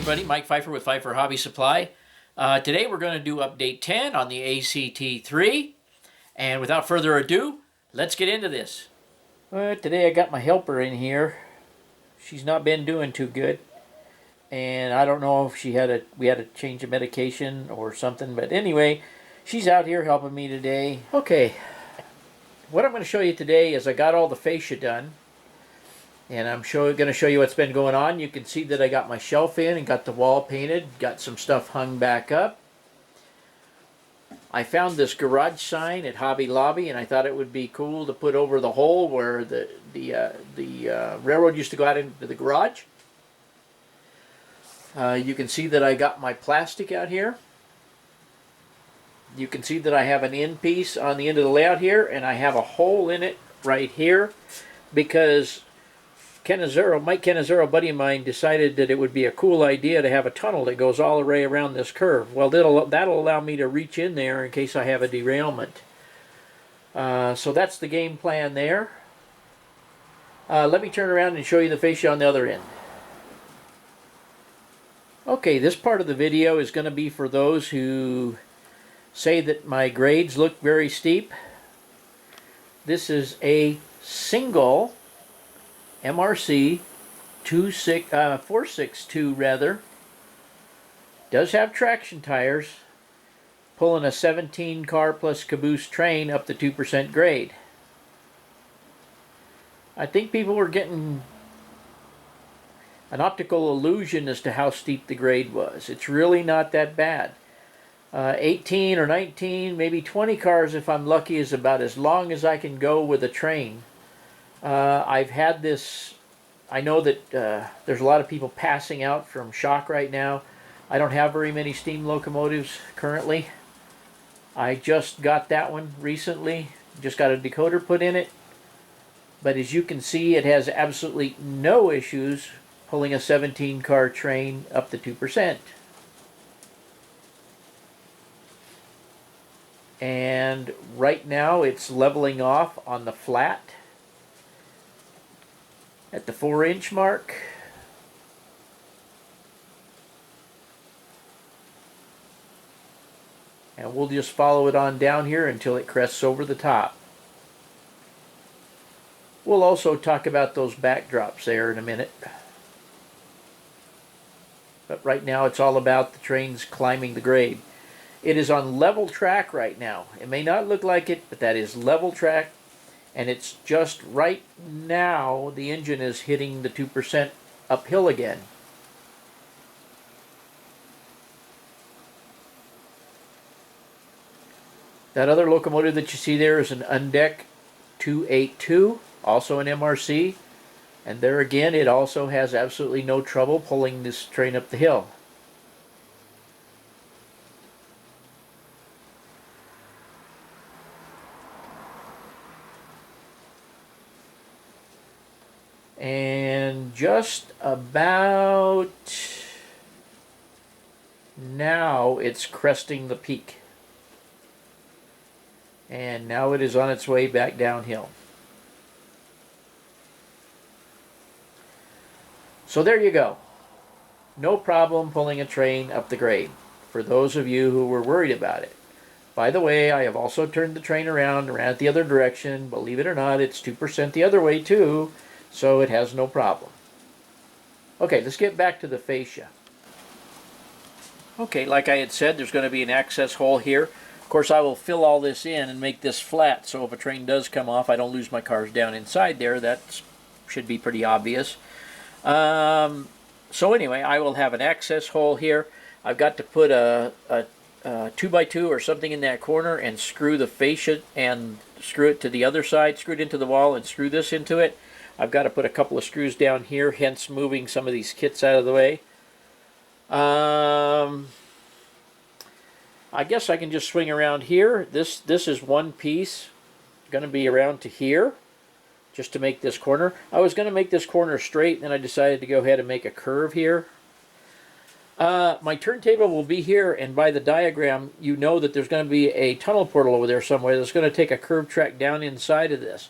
everybody, Mike Pfeiffer with Pfeiffer Hobby Supply. Today we're going to do update 10 on the ACT3. And without further ado, let's get into this. Today I got my helper in here. She's not been doing too good. And I don't know if we had to change a medication or something. But anyway, she's out here helping me today. Okay, what I'm going to show you today is I got all the fascia done. And I'm going to show you what's been going on. You can see that I got my shelf in and got the wall painted, got some stuff hung back up. I found this garage sign at Hobby Lobby, and I thought it would be cool to put over the hole where the railroad used to go out into the garage. You can see that I got my plastic out here. You can see that I have an end piece on the end of the layout here, and I have a hole in it right here because Mike Cannizzaro, a buddy of mine, decided that it would be a cool idea to have a tunnel that goes all the way around this curve. Well, that'll allow me to reach in there in case I have a derailment. So that's the game plan there. Let me turn around and show you the fascia on the other end. Okay, this part of the video is going to be for those who say that my grades look very steep. This is a single MRC 462 rather. Does have traction tires, pulling a 17 car plus caboose train up to 2% grade. I think people were getting an optical illusion as to how steep the grade was. It's really not that bad. 18 or 19, maybe 20 cars if I'm lucky is about as long as I can go with a train. I've had this, I know that there's a lot of people passing out from shock right now. I don't have very many steam locomotives currently. I just got that one recently, just got a decoder put in it. But as you can see, it has absolutely no issues pulling a 17 car train up to 2%. And right now it's leveling off on the flat at the 4-inch mark. And we'll just follow it on down here until it crests over the top. We'll also talk about those backdrops there in a minute. But right now it's all about the trains climbing the grade. It is on level track right now. It may not look like it, but that is level track. And it's just right now the engine is hitting the 2% uphill again. That other locomotive that you see there is an Undeck 282, also an MRC. And there again, it also has absolutely no trouble pulling this train up the hill. And just about now it's cresting the peak. And now it is on its way back downhill. So there you go. No problem pulling a train up the grade for those of you who were worried about it. By the way, I have also turned the train around the other direction. Believe it or not, it's 2% the other way too. So it has no problem. Okay, let's get back to the fascia. Okay, like I had said, there's going to be an access hole here. Of course, I will fill all this in and make this flat, so if a train does come off, I don't lose my cars down inside there. That should be pretty obvious. So anyway, I will have an access hole here. I've got to put a 2x2 or something in that corner and screw the fascia and screw it to the other side, screw it into the wall and screw this into it. I've got to put a couple of screws down here, hence moving some of these kits out of the way. I guess I can just swing around here. This is one piece, going to be around to here, just to make this corner. I was going to make this corner straight, and then I decided to go ahead and make a curve here. My turntable will be here, and by the diagram, you know that there's going to be a tunnel portal over there somewhere that's going to take a curved track down inside of this.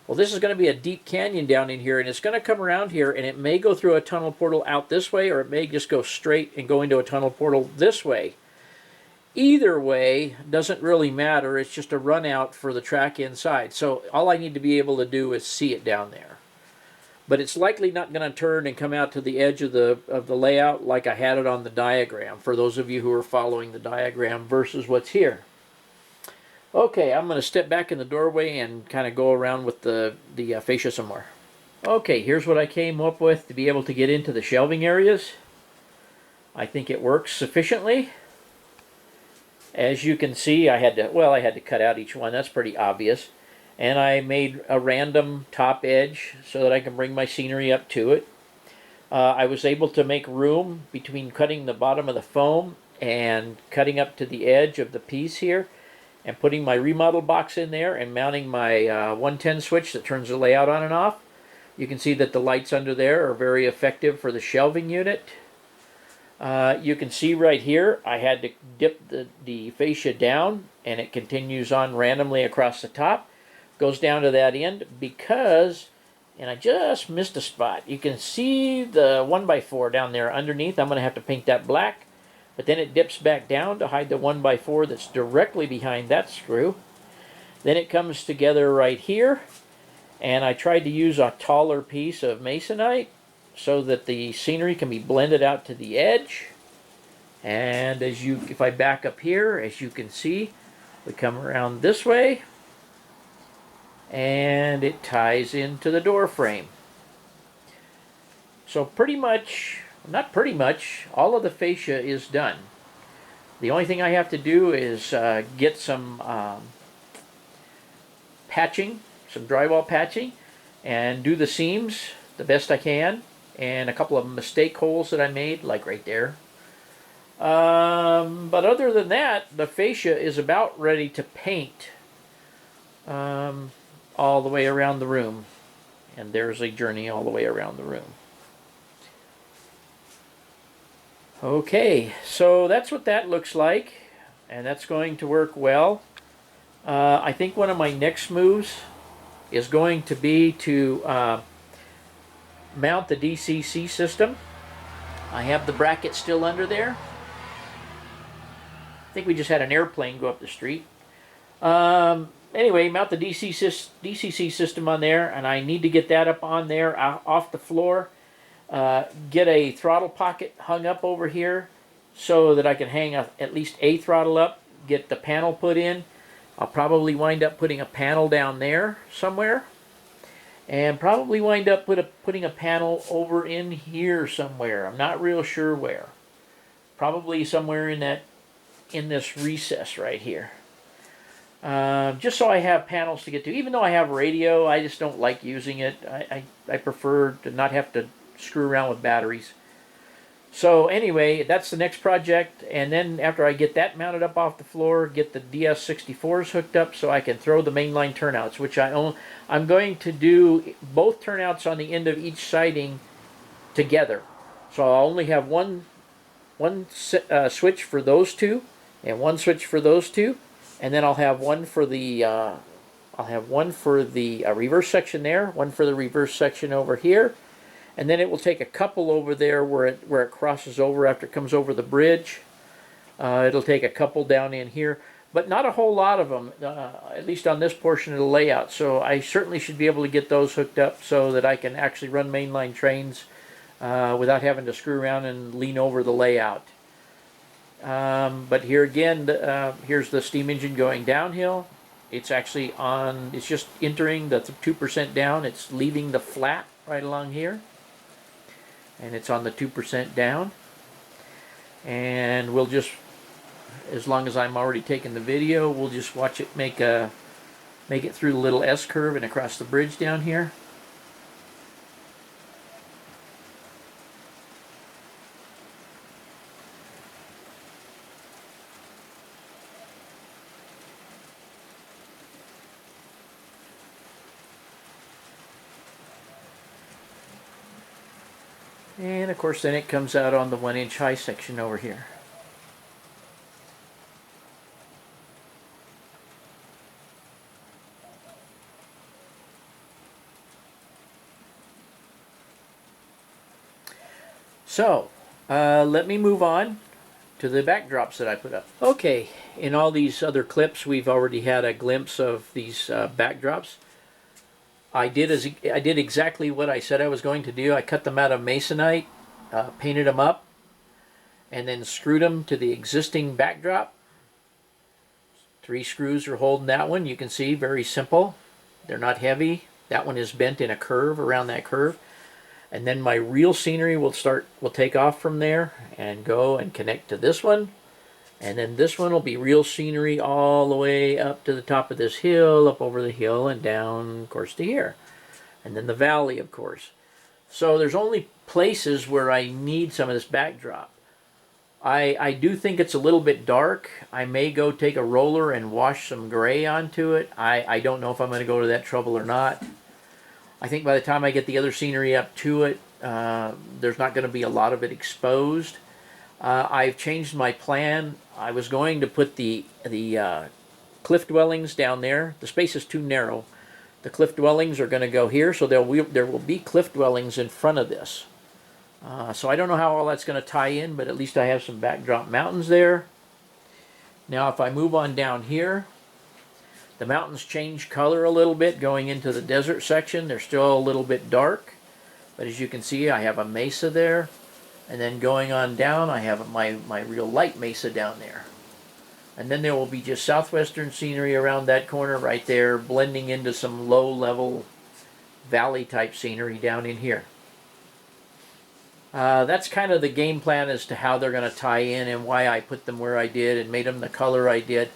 Well, this is going to be a deep canyon down in here, and it's going to come around here, and it may go through a tunnel portal out this way, or it may just go straight and go into a tunnel portal this way. Either way doesn't really matter. It's just a run out for the track inside. So all I need to be able to do is see it down there. But it's likely not going to turn and come out to the edge of the layout like I had it on the diagram, for those of you who are following the diagram versus what's here. Okay, I'm going to step back in the doorway and kind of go around with the fascia some more. Okay, here's what I came up with to be able to get into the shelving areas. I think it works sufficiently. As you can see, I had to cut out each one. That's pretty obvious. And I made a random top edge so that I can bring my scenery up to it. I was able to make room between cutting the bottom of the foam and cutting up to the edge of the piece here, and putting my remodel box in there and mounting my 110 switch that turns the layout on and off. You can see that the lights under there are very effective for the shelving unit. You can see right here I had to dip the fascia down, and it continues on randomly across the top. Goes down to that end because, and I just missed a spot. You can see the 1x4 down there underneath. I'm going to have to paint that black. But then it dips back down to hide the 1x4 that's directly behind that screw. Then it comes together right here. And I tried to use a taller piece of masonite so that the scenery can be blended out to the edge. And if I back up here, as you can see, we come around this way, and it ties into the door frame. So pretty much, not pretty much, all of the fascia is done. The only thing I have to do is get some patching, some drywall patching, and do the seams the best I can, and a couple of mistake holes that I made, like right there. But other than that, the fascia is about ready to paint all the way around the room. And there's a journey all the way around the room. Okay, so that's what that looks like, and that's going to work well. I think one of my next moves is going to be to mount the DCC system. I have the bracket still under there. I think we just had an airplane go up the street. Anyway, mount the DCC system on there, and I need to get that up on there off the floor. Get a throttle pocket hung up over here so that I can hang at least a throttle up, get the panel put in. I'll probably wind up putting a panel down there somewhere, and probably wind up putting a panel over in here somewhere. I'm not real sure where. Probably somewhere in this recess right here. Just so I have panels to get to. Even though I have radio, I just don't like using it. I prefer to not have to screw around with batteries. So anyway, that's the next project, and then after I get that mounted up off the floor, get the DS64s hooked up so I can throw the mainline turnouts, which I'm going to do both turnouts on the end of each siding together. So I'll only have one switch for those two, and one switch for those two, and then I'll have one for the reverse section there, one for the reverse section over here. And then it will take a couple over there where it crosses over after it comes over the bridge. It'll take a couple down in here, but not a whole lot of them, at least on this portion of the layout. So I certainly should be able to get those hooked up so that I can actually run mainline trains without having to screw around and lean over the layout. But here again, here's the steam engine going downhill. It's actually on, it's just entering the 2% down. It's leaving the flat right along here. And it's on the 2% down, and we'll just, as long as I'm already taking the video, we'll just watch it make it through the little S curve and across the bridge down here. And of course then it comes out on the 1-inch high section over here. So, let me move on to the backdrops that I put up. Okay, in all these other clips, we've already had a glimpse of these backdrops. I did exactly what I said I was going to do. I cut them out of masonite, painted them up, and then screwed them to the existing backdrop. 3 screws are holding that one. You can see, very simple. They're not heavy. That one is bent in a curve around that curve. And then my real scenery will take off from there and go and connect to this one. And then this one will be real scenery all the way up to the top of this hill, up over the hill, and down, of course, to here. And then the valley, of course. So there's only places where I need some of this backdrop. I do think it's a little bit dark. I may go take a roller and wash some gray onto it. I don't know if I'm going to go to that trouble or not. I think by the time I get the other scenery up to it, there's not going to be a lot of it exposed. I've changed my plan. I was going to put the cliff dwellings down there. The space is too narrow. The cliff dwellings are going to go here, so there will be cliff dwellings in front of this. So I don't know how all that's going to tie in, but at least I have some backdrop mountains there. Now if I move on down here, the mountains change color a little bit going into the desert section. They're still a little bit dark, but as you can see, I have a mesa there. And then going on down, I have my real light mesa down there. And then there will be just southwestern scenery around that corner right there, blending into some low-level valley-type scenery down in here. That's kind of the game plan as to how they're going to tie in and why I put them where I did and made them the color I did.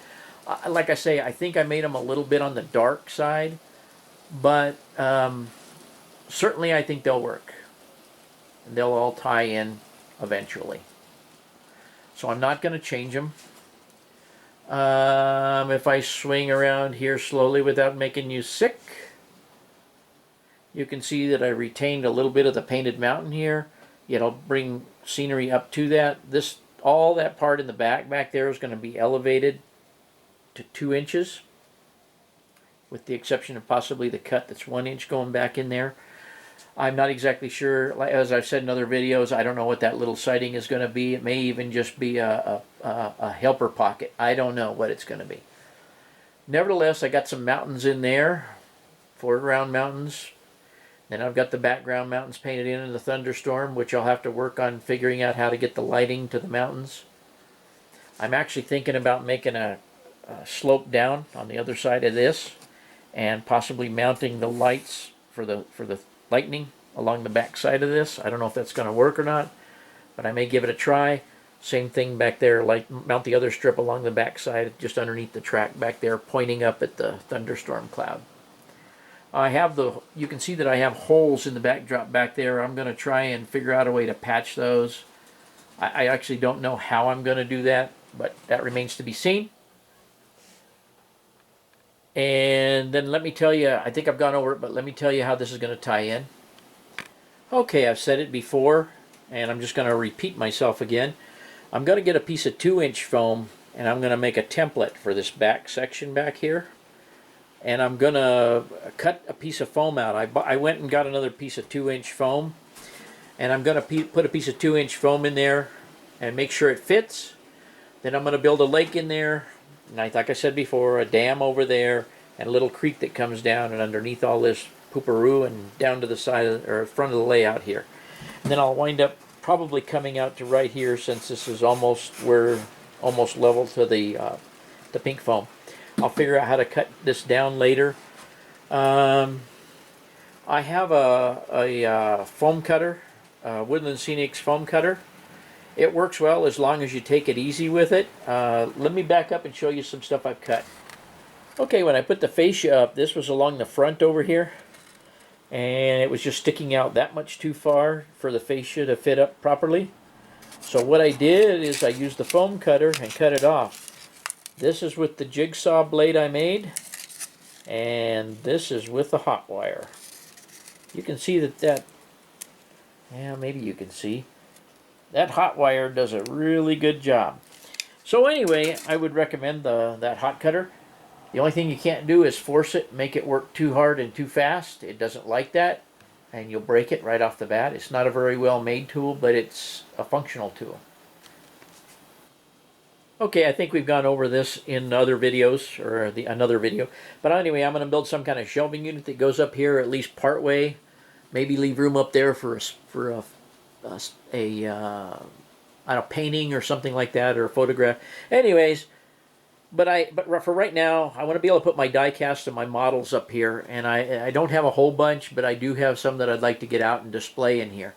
Like I say, I think I made them a little bit on the dark side, but certainly I think they'll work. And they'll all tie in eventually. So I'm not going to change them. If I swing around here slowly without making you sick, you can see that I retained a little bit of the painted mountain here. It'll bring scenery up to that. All that part in the back there is going to be elevated to 2 inches, with the exception of possibly the cut that's 1 inch going back in there. I'm not exactly sure. As I've said in other videos, I don't know what that little siding is going to be. It may even just be a helper pocket. I don't know what it's going to be. Nevertheless, I got some mountains in there, foreground mountains. Then I've got the background mountains painted in the thunderstorm, which I'll have to work on figuring out how to get the lighting to the mountains. I'm actually thinking about making a slope down on the other side of this, and possibly mounting the lights for the lightning along the back side of this. I don't know if that's going to work or not, but I may give it a try. Same thing back there, like mount the other strip along the back side, just underneath the track back there, pointing up at the thunderstorm cloud. You can see that I have holes in the backdrop back there. I'm going to try and figure out a way to patch those. I actually don't know how I'm going to do that, but that remains to be seen. And then let me tell you, I think I've gone over it, but let me tell you how this is going to tie in. Okay, I've said it before, and I'm just going to repeat myself again. I'm going to get a piece of 2-inch foam, and I'm going to make a template for this back section back here. And I'm going to cut a piece of foam out. I went and got another piece of 2-inch foam, and I'm going to put a piece of 2-inch foam in there and make sure it fits. Then I'm going to build a lake in there. And like I said before, a dam over there, and a little creek that comes down and underneath all this pooperoo and down to the side or front of the layout here. And then I'll wind up probably coming out to right here, since this is almost level to the pink foam. I'll figure out how to cut this down later. I have a foam cutter, Woodland Scenics foam cutter. It works well as long as you take it easy with it. Let me back up and show you some stuff I've cut. Okay, when I put the fascia up, this was along the front over here, and it was just sticking out that much too far for the fascia to fit up properly. So what I did is I used the foam cutter and cut it off. This is with the jigsaw blade I made, and this is with the hot wire. You can see yeah, maybe you can see. That hot wire does a really good job. So anyway, I would recommend that hot cutter. The only thing you can't do is force it, make it work too hard and too fast. It doesn't like that. and you'll break it right off the bat. It's not a very well made tool, but it's a functional tool. Okay, I think we've gone over this in other videos, or another video. But anyway, I'm going to build some kind of shelving unit that goes up here at least part way. Maybe leave room up there for a I don't know, painting or something like that, or a photograph. Anyways, but for right now, I want to be able to put my die cast and my models up here. And I don't have a whole bunch, but I do have some that I'd like to get out and display in here.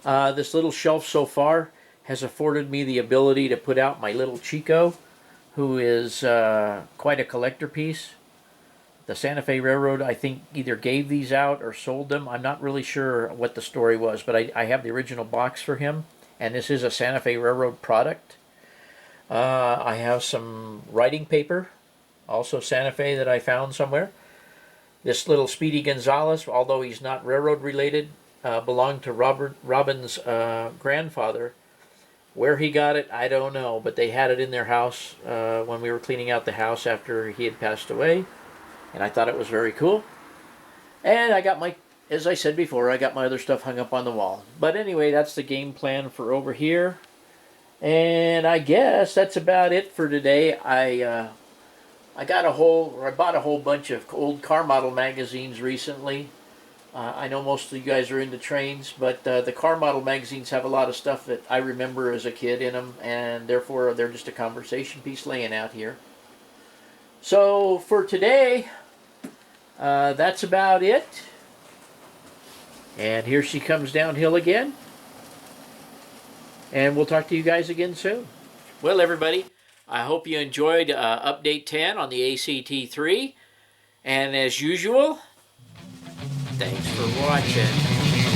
This little shelf so far has afforded me the ability to put out my little Chico, who is quite a collector piece. The Santa Fe Railroad, I think, either gave these out or sold them. I'm not really sure what the story was, but I have the original box for him, and this is a Santa Fe Railroad product. I have some writing paper, also Santa Fe, that I found somewhere. This little Speedy Gonzales, although he's not railroad related, belonged to Robin's grandfather. Where he got it, I don't know, but they had it in their house when we were cleaning out the house after he had passed away, and I thought it was very cool. And I got my, as I said before, I got my other stuff hung up on the wall. But anyway, that's the game plan for over here. And I guess that's about it for today. I bought a whole bunch of old car model magazines recently. I know most of you guys are into trains, but the car model magazines have a lot of stuff that I remember as a kid in them, and therefore they're just a conversation piece laying out here. So for today, that's about it. And here she comes downhill again. And we'll talk to you guys again soon. Well, everybody, I hope you enjoyed Update 10 on the ACT3. And as usual, thanks for watching.